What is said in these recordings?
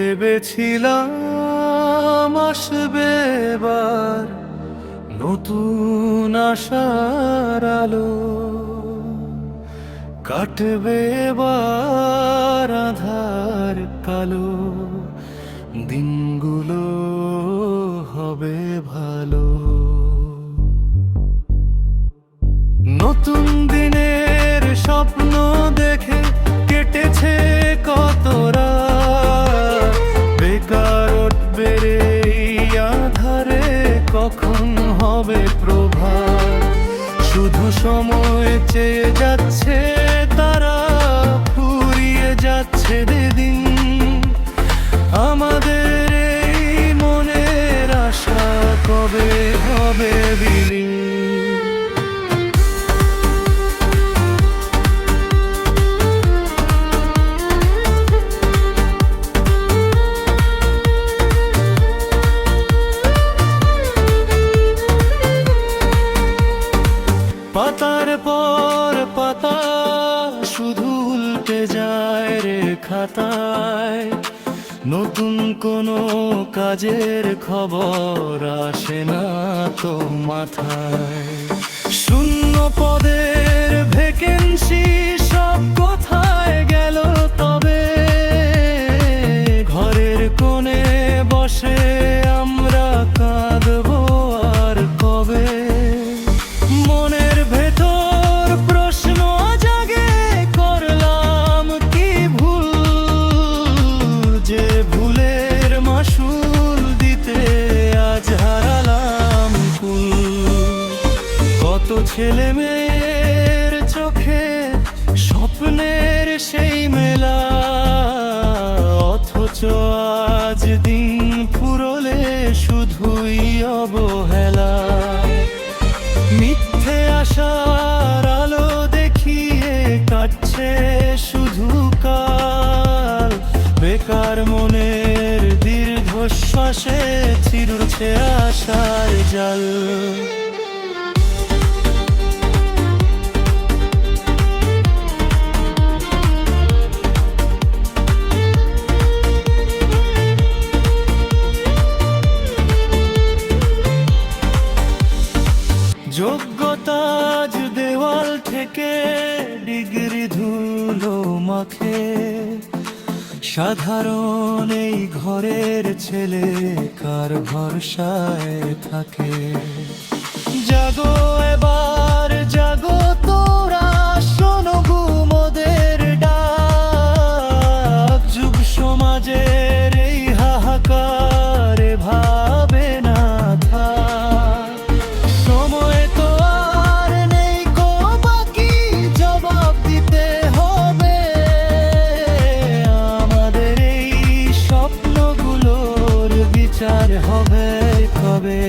ভেবেছিলাম আসবে এবার নতুন আশার আলো, কাটবে এবার আঁধার কালো, দিনগুলো হবে ভালো। নতুন দিনের স্বপ্ন দেখে কেটেছে কত রাত, বেকার উঠবে রে আঁধারে, কখন হবে প্রভাত। শুধু সময় চেয়ে যাচ্ছে তারা, ফুরিয়ে যাচ্ছে দিন আমাদের এই মনের আশা কবে হবে বিলীন। পাতার পর পাতা শুধু উল্টে যায় রে খাতায়, নতুন কোনো কাজের খবর আসে না তো মাথায়। শূন্য পদের ভ্যাকেন্সি সব কোথায় গেল তবে, ঘরের কোণে বসে আমরা কাঁদবো আর কবে। ছেলে মেয়ের চোখে স্বপ্নের সেই মেলা, অথচ আজ দিন ফুরলে শুধুই অবহেলা। মিথ্যে আশার আলো দেখিয়ে কাটছে শুধু কাল, বেকার মনের দীর্ঘশ্বাসে ছিঁড়ছে আশার জাল। যোগ্যতাজ দেওয়াল থেকে ডিগ্রি ধুলো মাখে, সাধারণ এই ঘরের ছেলে কার ভরসায় থাকে। জাগো এবার জাগো তোরা, শোনো গুমোদের ডাক, যুব সমাজের এই হাহাকার ভাবে না থাক। সময় তো আর নেই কো বাকি, জবাব দিতে হবে আমাদের এই স্বপ্নগুলোর বিচার হবে কবে।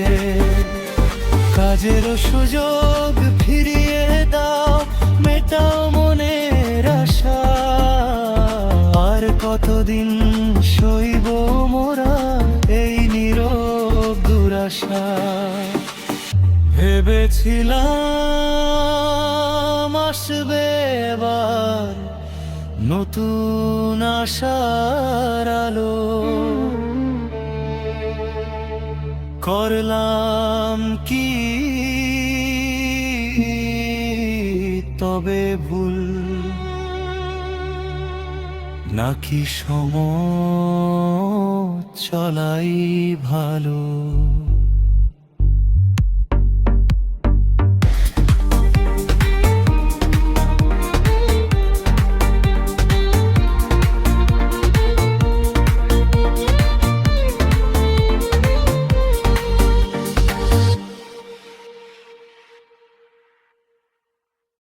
কাজের সুযোগ ফিরিয়ে দাও, মেটাও মনের আশা, আর কতদিন সইব মোরা এই নীরব দুরাশা। ভেবেছিলাম আসবে এবার নতুন আশার আলো, করলাম কি তবে ভুল, নাকি সময় চলাই ভালো।